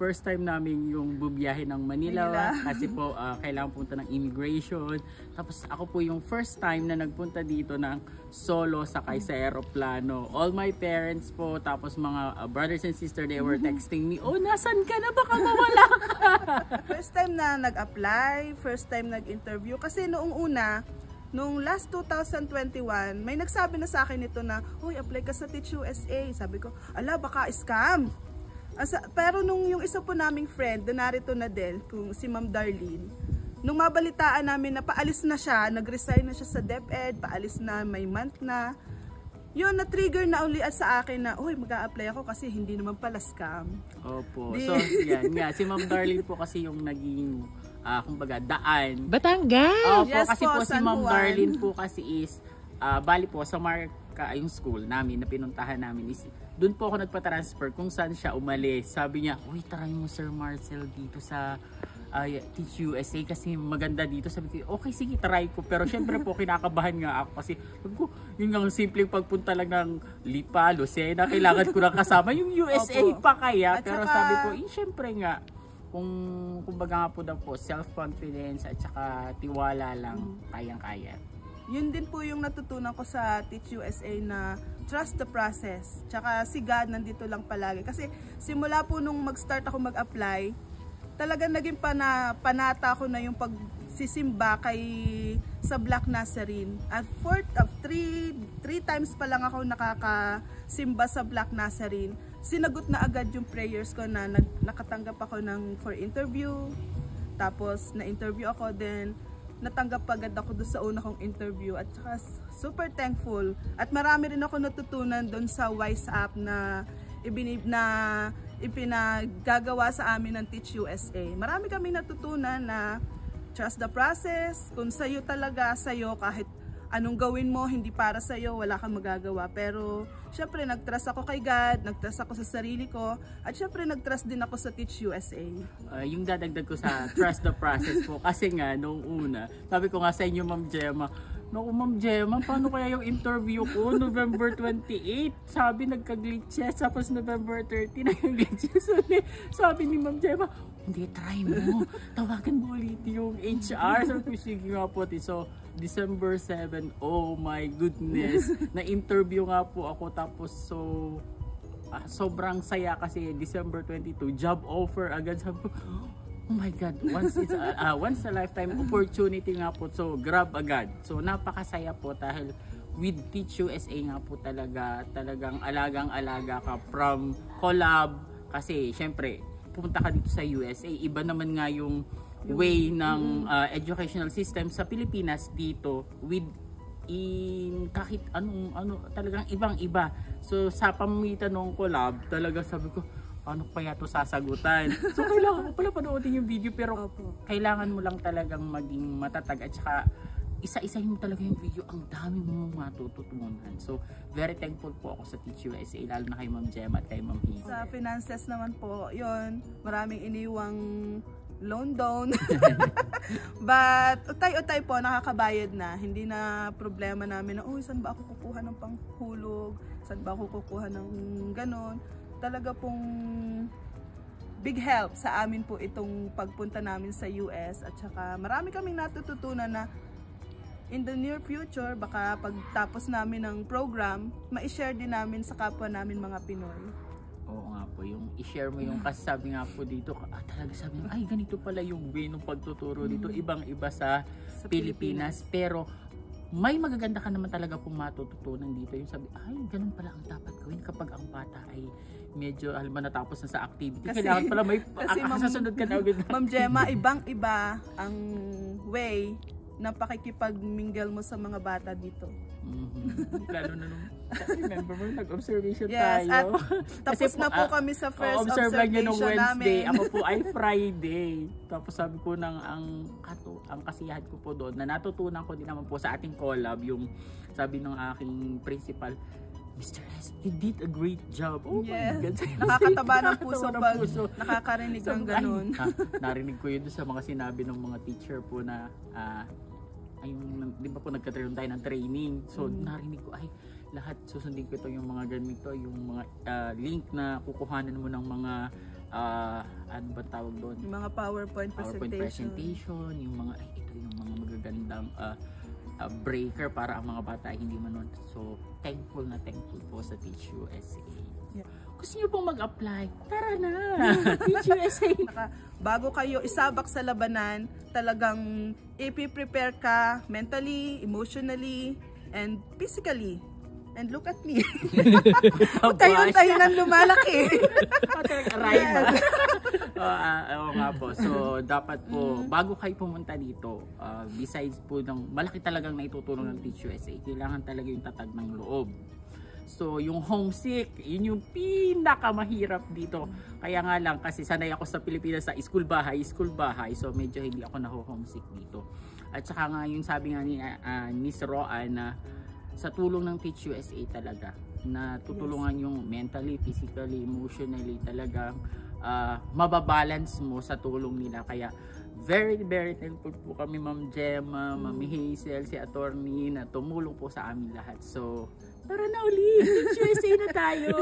first time namin yung bubiyahe ng Manila. Kasi po kailangan punta ng immigration. Tapos ako po yung first time na nagpunta dito ng solo sakay sa aeroplano. All my parents po, tapos mga brothers and sisters, they were texting me, oh, nasan ka na? Baka mawala ka. First time na nag-apply, first time nag-interview. Kasi noong una, nung last 2021, may nagsabi na sa akin ito na, uy, apply ka sa Teach USA. Sabi ko, ala, baka scam. Pero nung yung isa po naming friend, narito na din, si Ma'am Darlene, nung mabalitaan namin na paalis na siya, nag-resign na siya sa DepEd, paalis na, may month na, yun, na-trigger na uli at sa akin na, uy, mag-a-apply ako kasi hindi naman pala scam. Opo. So, yan nga. Si Ma'am Darlene po kasi yung naging, kumbaga, daan. Batangas! Opo, Yes kasi po si San Ma'am Juan. Darlene po kasi is, bali po sa Marca, yung school namin na pinuntahan namin is, doon po ako nagpa-transfer kung saan siya umalis. Sabi niya, uy, try mo Sir Marcel dito sa Teach USA kasi maganda dito. Sabi ko, okay, sige, try ko. Pero syempre po, kinakabahan nga ako kasi yun ang simpleng pagpunta lang ng Lipa, Lucena, kailangan ko na kasama yung USA pa kaya. At pero saka, sabi ko, syempre nga, kumbaga nga po daw po, self-confidence at saka tiwala lang, kayang-kaya. Yun din po yung natutunan ko sa Teach USA na trust the process. Tsaka si God nandito lang palagi. Kasi simula po nung mag-start ako mag-apply, talagang naging panata ko na yung pagsisimba sa Black Nazarene. At three times pa lang ako nakakasimba sa Black Nazarene. Sinagot na agad yung prayers ko na nakatanggap ako for interview. Tapos na-interview ako din. Natanggap agad ako doon sa una kong interview at saka super thankful. At marami rin ako natutunan doon sa Wise app na ipinagagawa sa amin ng Teach USA. Marami kami natutunan na trust the process. Kung sa'yo talaga, sa'yo kahit anong gawin mo, hindi para sa'yo, wala kang magagawa. Pero syempre nag-trust ako kay God, nag-trust ako sa sarili ko, at syempre nag-trust din ako sa Teach USA. Yung dadagdag ko sa trust the process po, kasi nga noong una, sabi ko nga sa inyo Ma'am Gemma, naku Ma'am Gemma, paano kaya yung interview ko November 28? Sabi nagka-glitches, tapos November 30 nagka-glitches ulit. Sabi ni Ma'am Gemma, hindi, try mo, tawagan mo ulit yung HR. Sabi ko, sige nga po. So, December 7, oh my goodness, na-interview nga po ako, tapos sobrang saya kasi December 22, job offer agad. Sabi ko, oh my God, once a lifetime opportunity nga po, so grab agad. So napakasaya po dahil with Teach USA nga po talagang alagang-alaga ka from collab, kasi syempre pumunta ka dito sa USA, iba naman nga yung way ng educational system sa Pilipinas dito with kahit talagang ibang-iba. So sa pamamagitan ng collab, talaga sabi ko, ano kaya to sasagutan? So kailangan mo pala panoodin yung video, pero kailangan mo lang talagang maging matatag at saka isa-isahin mo talaga yung video, ang dami mo matututunan. So very thankful po ako sa Teach USA, lalo na kay Ma'am Gemma at kay Ma'am Hina. Sa finances naman po, yun, maraming iniwang loan down. But utay-utay po, nakakabayad na. Hindi na problema namin na, saan ba ako kukuha ng panghulog? Saan ba ako kukuha ng ganon? Talaga pong big help sa amin po itong pagpunta namin sa US. At saka marami kaming natututunan na in the near future, baka pagtapos namin ng program, ma-share din namin sa kapwa namin mga Pinoy. Oo nga po, yung i-share mo yung kasabi nga po dito, talaga sabi mo, ay ganito pala yung way ng pagtuturo dito, ibang-iba sa Pilipinas. Pero may magaganda ka naman talaga pong matututunan dito. Yung sabi, ay ganun pala ang dapat gawin kapag ang bata ay medyo natapos na sa activity. Kasi, kailangan pala may sasunod ka na agad. Ma'am Gemma, ibang-iba ang way na pakikipag-mingle mo sa mga bata dito. Lalo na nung, remember mo, nag-observation yes, tayo. Tapos na po kami sa first observe lang niya nung Wednesday. namin. Ako po ay Friday. Tapos sabi ko ang kasiyahan ko po doon, na natutunan ko din naman po sa ating collab, yung sabi ng aking principal, Mr. S, you did a great job. Oh yes. my God. Nakakataba ng puso pag nakakarinig ng ganun. Narinig ko yun sa mga sinabi ng mga teacher po na di ba po nagkataroon tayo ng training. So narinig ko, ay lahat susundin ko ito, yung mga ganito, yung mga link na kukuhanan mo ng mga ano ba tawag doon? Yung mga PowerPoint Presentation, yung mga, ito yung mga magagandang breaker para ang mga bata hindi manood. So, thankful po sa Teach USA. Yeah. Gusto nyo pong mag-apply? Tara na! Teach USA! Bago kayo isabak sa labanan, talagang ipi-prepare ka mentally, emotionally, and physically. And look at me. Tayo nang lumalaki. Aray ba? Oo nga po. So, dapat po, bago kayo pumunta dito, besides po ng, malaki talagang naitutulong ng Teach USA, kailangan talaga yung tatag ng loob. So, yung homesick, yun yung pinakamahirap dito. Kaya nga lang, kasi sanay ako sa Pilipinas sa school bahay. So, medyo hindi ako naho-homesick dito. At saka nga, yung sabi nga ni Miss Roan na, sa tulong ng Teach USA talaga na tutulungan yung mentally, physically, emotionally talaga mababalance mo sa tulong nila. Kaya very thankful po kami Ma'am Gemma, Ma'am Hazel, si attorney na tumulong po sa amin lahat. So tara na uli, Teach USA na tayo.